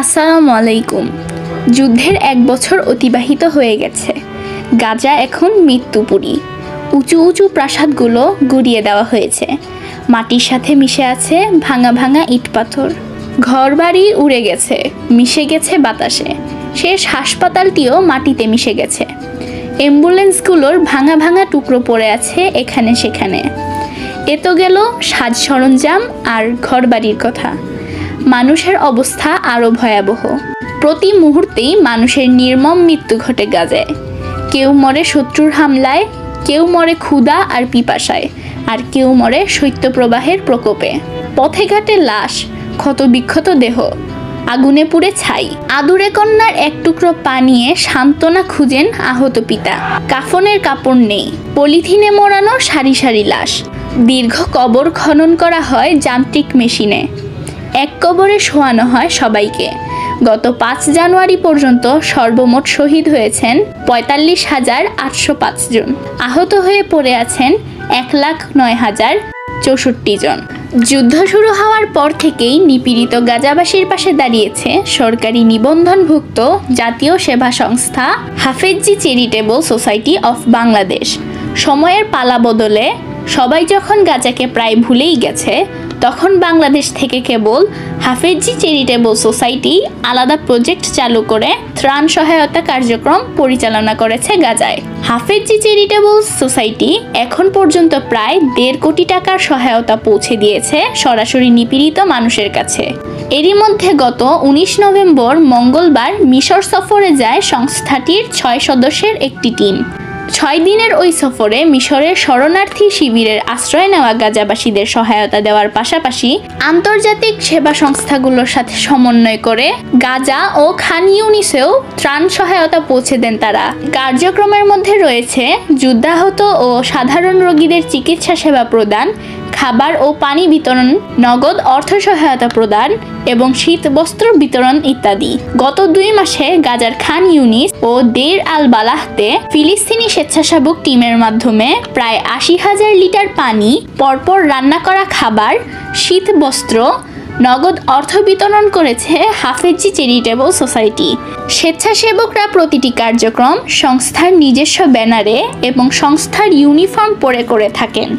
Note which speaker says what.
Speaker 1: আসসালামু আলাইকুম। যুদ্ধের ১ বছর অতিবাহিত হয়ে গেছে। গাজা এখন মৃত্যুপুরী। উঁচু উঁচু প্রাসাদগুলো গুড়িয়ে দেওয়া হয়েছে। মাটির সাথে মিশে আছে ভাঙা ভাঙা ইট পাথর। ঘরবাড়ি উড়ে গেছে, মিশে গেছে বাতাসে। শেষ হাসপাতালটিও মাটিতে মিশে গেছে। অ্যাম্বুলেন্সগুলোর ভাঙা ভাঙা টুকরো পড়ে আছে এখানে সেখানে। এ তো গেল সাজ সরঞ্জাম আর ঘরবাড়ির কথা। মানুষের অবস্থা আরও ভয়াবহ। প্রতি মুহূর্তেই মানুষের নির্মম মৃত্যু ঘটে গাজায়। কেউ মরে শত্রুর হামলায়, কেউ মরে ক্ষুধা আর পিপাসায়, আর কেউ মরে শৈত্যপ্রবাহের প্রকোপে। পথে ঘাটে লাশ, ক্ষতবিক্ষত দেহ, আগুনে পুড়ে ছাই। আদুরে কন্যার এক টুকরো পা নিয়ে সান্ত্বনা খুঁজেন আহত পিতা। কাফনের কাপড় নেই, পলিথিনে মোড়ানো সারি সারি লাশ। দীর্ঘ কবর খনন করা হয় যান্ত্রিক মেশিনে। এক কবরে শোয়ানো হয় সবাইকে। গত ৫ জানুয়ারি পর্যন্ত সর্বমোট শহীদ হয়েছেন ৪৫,৮০৫ জন। আহত হয়ে পড়ে আছেন ১,০৯,০৬৪ জন। যুদ্ধ শুরু হওয়ার পর থেকেই নিপীড়িত গাজাবাসীর পাশে দাঁড়িয়েছে সরকারি নিবন্ধনভুক্ত জাতীয় সেবা সংস্থা হাফেজজি চ্যারিটেবল সোসাইটি অফ বাংলাদেশ। সময়ের পালা বদলে সবাই যখন গাজাকে প্রায় ভুলেই গেছে, তখন বাংলাদেশ থেকে কেবল হাফেজজি চ্যারিটেবল সোসাইটি আলাদা প্রজেক্ট চালু করে ত্রাণ সহায়তা কার্যক্রম পরিচালনা করেছে গাজায়। হাফেজজি চ্যারিটেবল সোসাইটি এখন পর্যন্ত প্রায় ১.৫ কোটি টাকার সহায়তা পৌঁছে দিয়েছে সরাসরি নিপীড়িত মানুষের কাছে। এরই মধ্যে গত ১৯ নভেম্বর মঙ্গলবার মিশর সফরে যায় সংস্থাটির ৬ সদস্যের একটি টিম। ৬ দিনের ওই সফরে মিশরের শরণার্থী শিবিরের আশ্রয় নেওয়া গাজাবাসীদের সহায়তা দেওয়ার পাশাপাশি আন্তর্জাতিক সেবা সংস্থাগুলোর সাথে সমন্বয় করে গাজা ও খান ইউনিসেও ত্রাণ সহায়তা পৌঁছে দেন তারা। কার্যক্রমের মধ্যে রয়েছে যুদ্ধাহত ও সাধারণ রোগীদের চিকিৎসা সেবা প্রদান, খাবার ও পানি বিতরণ, নগদ অর্থ সহায়তা প্রদান এবং শীত বস্ত্র বিতরণ ইত্যাদি। গত ২ মাসে গাজার খান ইউনিস ও দের আল বালাহতে ফিলিস্তিনি স্বেচ্ছাসেবক টিমের মাধ্যমে প্রায় ৮০,০০০ লিটার পানি, পরপর রান্না করা খাবার, শীত বস্ত্র, নগদ অর্থ বিতরণ করেছে হাফেজজি চ্যারিটেবল সোসাইটি। স্বেচ্ছাসেবকরা প্রতিটি কার্যক্রম সংস্থার নিজস্ব ব্যানারে এবং সংস্থার ইউনিফর্ম পরে করে থাকেন।